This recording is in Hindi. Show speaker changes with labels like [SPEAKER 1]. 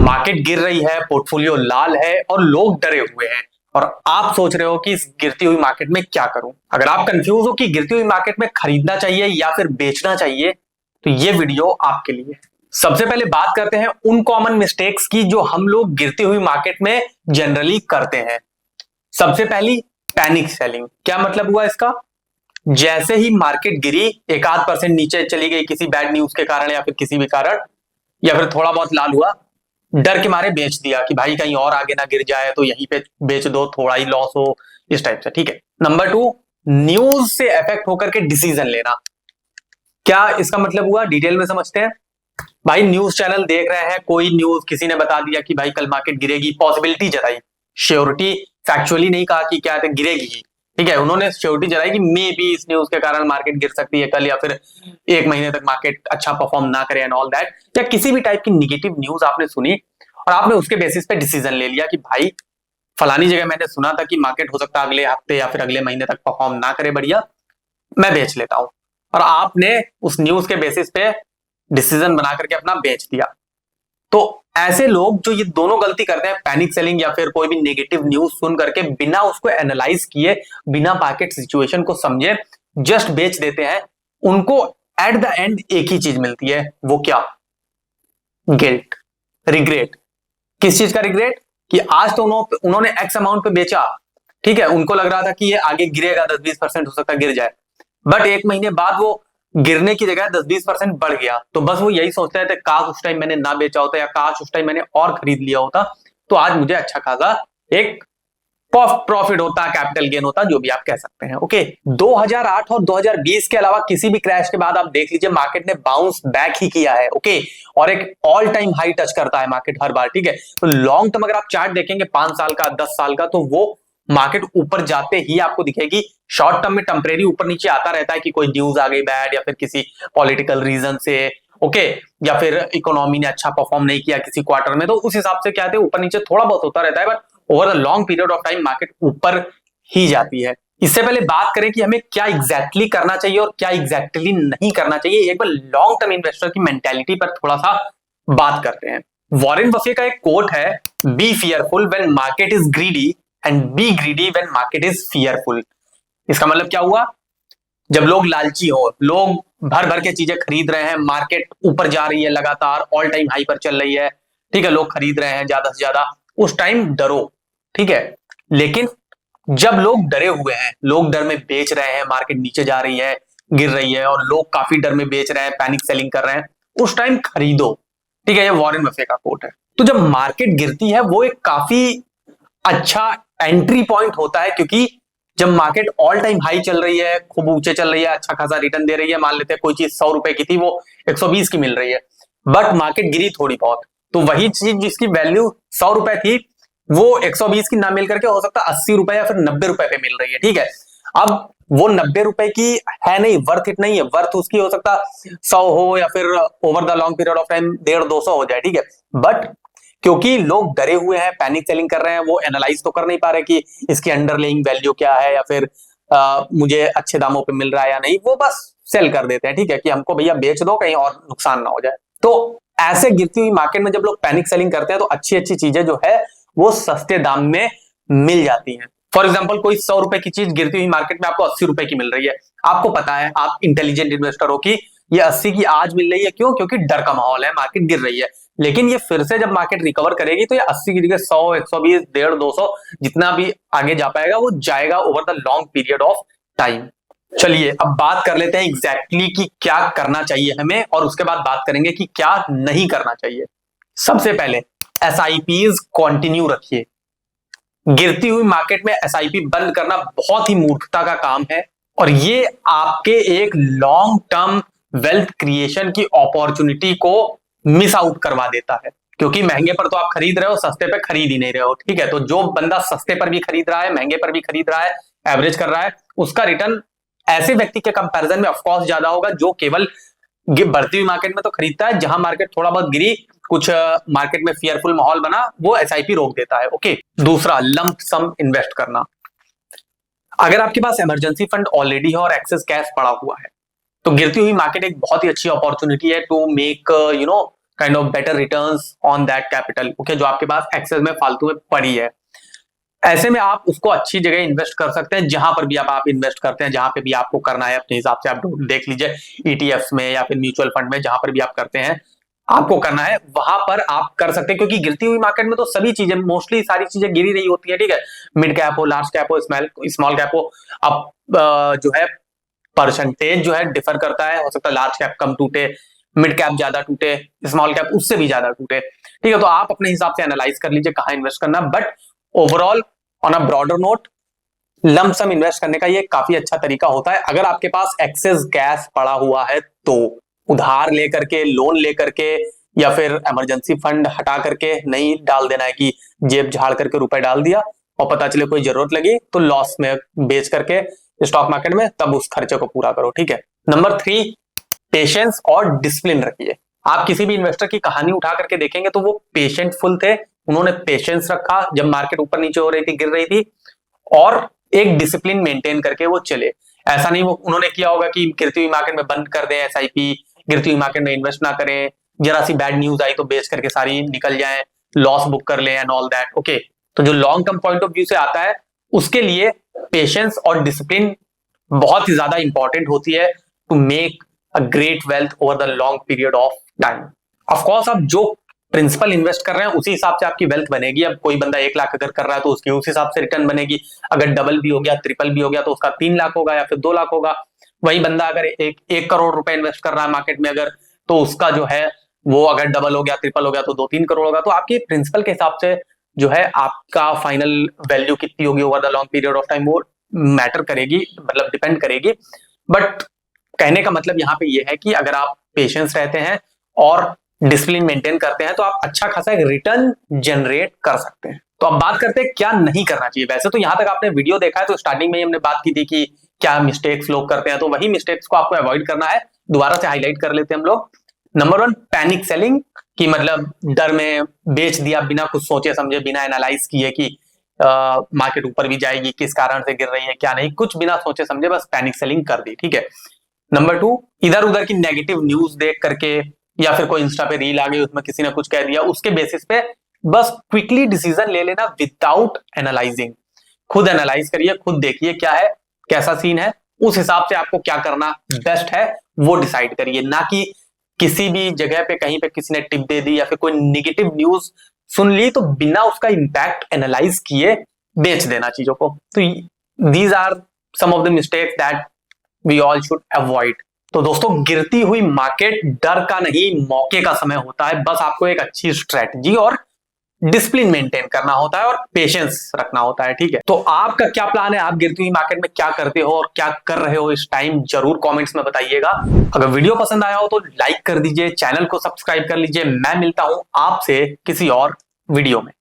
[SPEAKER 1] मार्केट गिर रही है, पोर्टफोलियो लाल है और लोग डरे हुए हैं और आप सोच रहे हो कि इस गिरती हुई मार्केट में क्या करूं। अगर आप कंफ्यूज हो कि गिरती हुई मार्केट में खरीदना चाहिए या फिर बेचना चाहिए तो ये वीडियो आपके लिए। सबसे पहले बात करते हैं उन कॉमन मिस्टेक्स की जो हम लोग गिरती हुई मार्केट में जनरली करते हैं। सबसे पहली, पैनिक सेलिंग। क्या मतलब हुआ इसका? जैसे ही मार्केट गिरी, एक आध परसेंट नीचे चली गई किसी बैड न्यूज के कारण या फिर किसी भी कारण, या फिर थोड़ा बहुत लाल हुआ, डर के मारे बेच दिया कि भाई कहीं और आगे ना गिर जाए तो यहीं पे बेच दो, थोड़ा ही लॉस हो, इस टाइप से। ठीक है। नंबर 2, न्यूज से इफेक्ट होकर के डिसीजन लेना। क्या इसका मतलब हुआ, डिटेल में समझते हैं। भाई न्यूज चैनल देख रहे हैं, कोई न्यूज किसी ने बता दिया कि भाई कल मार्केट गिरेगी, पॉसिबिलिटी जताई, श्योरिटी फैक्चुअली नहीं कहा कि क्या गिरेगी ही। ठीक है, उन्होंने श्योरिटी जताई कि मे बी इस न्यूज के कारण मार्केट गिर सकती है कल, या फिर एक महीने तक मार्केट अच्छा परफॉर्म ना करे एंड ऑल दैट। या किसी भी टाइप की निगेटिव न्यूज आपने सुनी और आपने उसके बेसिस पे डिसीजन ले लिया कि भाई फलानी जगह मैंने सुना था कि मार्केट हो सकता है अगले हफ्ते या फिर अगले महीने तक परफॉर्म ना करे बढ़िया, मैं बेच लेता हूं। और आपने उस न्यूज के बेसिस पे डिसीजन बना करके अपना बेच दिया। तो ऐसे लोग जो ये दोनों गलती करते हैं, पैनिक सेलिंग या फिर कोई भी नेगेटिव न्यूज सुन करके बिना उसको एनालाइज किए, बिना मार्केट सिचुएशन को समझे जस्ट बेच देते हैं, उनको एट द एंड एक ही चीज मिलती है। वो क्या? Guilt, regret. किस चीज का रिग्रेट? कि आज तो उन्होंने एक्स अमाउंट पे बेचा, ठीक है, उनको लग रहा था कि ये आगे गिरेगा, 10-20% हो सकता है गिर जाए, बट एक महीने बाद वो गिरने की जगह 10-20% बढ़ गया। तो बस वो यही सोचते रहते, काश उस टाइम मैंने ना बेचा होता या काश उस टाइम मैंने और खरीद लिया होता तो आज मुझे अच्छा खासा एक प्रॉफिट होता, कैपिटल गेन होता, जो भी आप कह सकते हैं। ओके। 2008 और 2020 के अलावा किसी भी क्रैश के बाद आप देख लीजिए मार्केट ने बाउंस बैक ही किया है। ओके। और एक ऑल टाइम हाई टच करता है मार्केट हर बार। ठीक है। तो लॉन्ग टर्म अगर आप चार्ट देखेंगे 5 साल का, 10 साल का, तो वो मार्केट ऊपर जाते ही आपको दिखेगी। शॉर्ट टर्म में टेम्परेरी ऊपर नीचे आता रहता है कि कोई न्यूज आ गई बैड, या फिर किसी पॉलिटिकल रीजन से, ओके, या फिर इकोनॉमी ने अच्छा परफॉर्म नहीं किया किसी क्वार्टर में, तो उस हिसाब से क्या है, ऊपर नीचे थोड़ा बहुत होता रहता है, but over the long period of time market ऊपर ही जाती है। इससे पहले बात करें कि हमें क्या एग्जैक्टली करना चाहिए और क्या एग्जैक्टली नहीं करना चाहिए, एक बार लॉन्ग टर्म इन्वेस्टर की मेंटालिटी पर थोड़ा सा बात करते हैं। वॉरेन बफे का एक कोट है, B fearful when market is greedy and B greedy when market is fearful. इसका मतलब क्या हुआ? जब लोग लालची हो, लोग भर भर के चीजें खरीद रहे हैं, मार्केट ऊपर जा रही है लगातार, ऑल टाइम हाई पर चल रही है, ठीक है, लोग खरीद रहे हैं ज्यादा से ज्यादा, उस टाइम डरो। ठीक है। लेकिन जब लोग डरे हुए हैं, लोग डर में बेच रहे हैं, मार्केट नीचे जा रही है, गिर रही है, और लोग काफी डर में बेच रहे हैं, पैनिक सेलिंग कर रहे हैं, उस टाइम खरीदो। ठीक है, ये वॉरेन बफे का कोट है। तो जब मार्केट गिरती है वो एक काफी अच्छा एंट्री पॉइंट होता है, क्योंकि जब मार्केट ऑल टाइम हाई चल रही है, खूब ऊंचे चल रही है, अच्छा खासा रिटर्न दे रही है, मान लेते हैं कोई चीज 100 रुपए की थी, वो 120 की मिल रही है, बट मार्केट गिरी थोड़ी बहुत, तो वही चीज जिसकी वैल्यू 100 रुपए थी वो 120 की ना मिल करके हो सकता है 80 रुपए या फिर 90 रुपए पे मिल रही है। ठीक है। अब वो 90 रुपए की है नहीं, वर्थ इट नहीं है, वर्थ उसकी हो सकता 100 हो या फिर over the long period of time 150-200 हो जाए। ठीक है। बट क्योंकि लोग डरे हुए हैं, पैनिक सेलिंग कर रहे हैं, वो एनालाइज तो कर नहीं पा रहे कि इसकी अंडरलेइंग वैल्यू क्या है, या फिर मुझे अच्छे दामों पे मिल रहा है या नहीं, वो बस सेल कर देते हैं। ठीक है, कि हमको भैया बेच दो, कहीं और नुकसान ना हो जाए। तो ऐसे गिरती हुई मार्केट में जब लोग पैनिक सेलिंग करते हैं तो अच्छी अच्छी चीजें जो है वो सस्ते दाम में मिल जाती हैं। फॉर एग्जाम्पल, कोई 100 रुपए की चीज गिरती हुई मार्केट में आपको 80 रुपए की मिल रही है, आपको पता है, आप इंटेलिजेंट इन्वेस्टर हो कि ये 80 की आज मिल रही है, क्यों? क्योंकि डर का माहौल है, मार्केट गिर रही है। लेकिन ये फिर से जब मार्केट रिकवर करेगी तो ये 80 की जगह 100, 120, 150, 200 जितना भी आगे जा पाएगा वो जाएगा over the long period of time. चलिए अब बात कर लेते हैं एग्जैक्टली कि क्या करना चाहिए हमें, और उसके बाद बात करेंगे कि क्या नहीं करना चाहिए। सबसे पहले एसआईपीज कंटिन्यू रखिए। गिरती हुई मार्केट में एसआईपी बंद करना बहुत ही मूर्खता का काम है, और ये आपके एक लॉन्ग टर्म वेल्थ क्रिएशन की अपॉर्चुनिटी को मिस आउट करवा देता है। क्योंकि महंगे पर तो आप खरीद रहे हो, सस्ते पे खरीद ही नहीं रहे हो। ठीक है। तो जो बंदा सस्ते पर भी खरीद रहा है, महंगे पर भी खरीद रहा है, एवरेज कर रहा है, उसका रिटर्न ऐसे व्यक्ति के कंपैरिजन में ऑफकोर्स ज्यादा होगा जो केवल बढ़ती हुई मार्केट में तो खरीदता है, जहां मार्केट थोड़ा बहुत गिरी, कुछ मार्केट में फियरफुल माहौल बना, वो एसआईपी रोक देता है। ओके। दूसरा, लंप सम इन्वेस्ट करना। अगर आपके पास इमरजेंसी फंड ऑलरेडी है और एक्सेस कैश पड़ा हुआ है तो गिरती हुई मार्केट एक बहुत ही अच्छी अपॉर्चुनिटी है to make kind of better returns on that capital, okay, जो आपके पास एक्सेस में फालतू में पड़ी है। ऐसे में आप उसको अच्छी जगह इन्वेस्ट कर सकते हैं, जहां पर भी आप इन्वेस्ट करते हैं, जहां पे भी आपको करना है अपने हिसाब से आप देख लीजिए, ईटीएफ्स में या फिर म्यूचुअल फंड में, जहां पर भी आप करते हैं आपको करना है वहां पर आप कर सकते हैं। क्योंकि गिरती हुई मार्केट में तो सभी चीजें, मोस्टली सारी चीजें गिरी रही होती है, ठीक है, मिड कैप हो, लार्ज कैप हो, स्मॉल कैप हो। अब जो है परसेंटेज जो है डिफर करता है, हो सकता है लार्ज कैप कम टूटे, मिड कैप ज्यादा टूटे, स्मॉल कैप उससे भी ज्यादा टूटे, ठीक है। तो आप अपने हिसाब से एनालाइज कर लीजिए कहां इन्वेस्ट करना, but overall on a broader note lump sum invest करने का ये काफी अच्छा तरीका होता है। अगर आपके पास एक्सेस कैश पड़ा हुआ है तो उधार लेकर के, लोन लेकर के, या फिर इमरजेंसी फंड हटा करके नहीं डाल देना है कि जेब झाड़ करके रुपए डाल दिया और पता चले कोई जरूरत लगी तो लॉस में बेच करके स्टॉक मार्केट में तब उस खर्चे को पूरा करो, ठीक है। नंबर 3, पेशेंस और डिसिप्लिन रखिए। आप किसी भी इन्वेस्टर की कहानी उठा करके देखेंगे तो वो पेशेंटफुल थे, उन्होंने पेशेंस रखा जब मार्केट ऊपर नीचे हो रही थी, गिर रही थी, और एक डिसिप्लिन मेंटेन करके वो चले। ऐसा नहीं वो उन्होंने किया होगा कि गिरती हुई मार्केट में बंद कर दें एसआईपी, गिरती हुई मार्केट में इन्वेस्ट ना करें, जरा सी बैड न्यूज आई तो बेच करके सारी निकल जाएं, लॉस बुक कर लें एंड ऑल दैट, ओके। तो जो long term point of view से आता है उसके लिए पेशेंस और डिसिप्लिन बहुत ही ज्यादा इंपॉर्टेंट होती है to make a great wealth over the long period of time. Of course आप जो प्रिंसिपल इन्वेस्ट कर रहे हैं उसी हिसाब से आपकी वेल्थ बनेगी। अब कोई बंदा 1 लाख अगर कर रहा है तो उसकी उस हिसाब से रिटर्न बनेगी, अगर डबल भी हो गया, ट्रिपल भी हो गया तो उसका 3 लाख होगा या फिर 2 लाख होगा। वही बंदा अगर 1 करोड़ रुपए इन्वेस्ट कर रहा है मार्केट में अगर, तो उसका जो है वो अगर डबल हो गया, ट्रिपल हो गया तो 2-3 करोड़ होगा। तो आपकी प्रिंसिपल के हिसाब से जो है आपका फाइनल वैल्यू कितनी होगी over the long period of time वो मैटर करेगी, मतलब डिपेंड करेगी। बट कहने का मतलब यहाँ पे ये है कि अगर आप पेशेंस रहते हैं और डिसिप्लिन मेंटेन करते हैं तो आप अच्छा खासा एक रिटर्न जनरेट कर सकते हैं। तो अब बात करते हैं क्या नहीं करना चाहिए। वैसे तो यहां तक आपने वीडियो देखा है तो स्टार्टिंग में ही हमने बात की थी कि क्या मिस्टेक्स लोग करते हैं, तो वही मिस्टेक्स को आपको अवॉइड करना है। दोबारा से हाईलाइट कर लेते हैं हम लोग। नंबर 1, पैनिक सेलिंग, कि मतलब डर में बेच दिया बिना कुछ सोचे समझे, बिना एनालाइज किए कि मार्केट ऊपर भी जाएगी, किस कारण से गिर रही है क्या नहीं, कुछ बिना सोचे समझे बस पैनिक सेलिंग कर दी, ठीक है। नंबर 2, इधर उधर की नेगेटिव न्यूज देख करके या फिर कोई इंस्टा पे रील आ गई उसमें किसी ने कुछ कह दिया उसके बेसिस पे बस क्विकली डिसीजन ले लेना विदाउट एनालाइजिंग। खुद एनालाइज करिए, खुद देखिए क्या है, कैसा सीन है, उस हिसाब से आपको क्या करना बेस्ट है वो डिसाइड करिए, ना कि किसी भी जगह पे कहीं पे किसी ने टिप दे दी या फिर कोई निगेटिव न्यूज सुन ली तो बिना उसका इंपैक्ट एनालाइज किए बेच देना चीजों को। तो these are some of the mistakes that we all should avoid. तो दोस्तों गिरती हुई मार्केट डर का नहीं मौके का समय होता है, बस आपको एक अच्छी स्ट्रेटजी और डिसिप्लिन मेंटेन करना होता है और पेशेंस रखना होता है, ठीक है। तो आपका क्या प्लान है, आप गिरती हुई मार्केट में क्या करते हो और क्या कर रहे हो इस टाइम, जरूर कमेंट्स में बताइएगा। अगर वीडियो पसंद आया हो तो लाइक कर दीजिए, चैनल को सब्सक्राइब कर लीजिए। मैं मिलता हूं आपसे किसी और वीडियो में।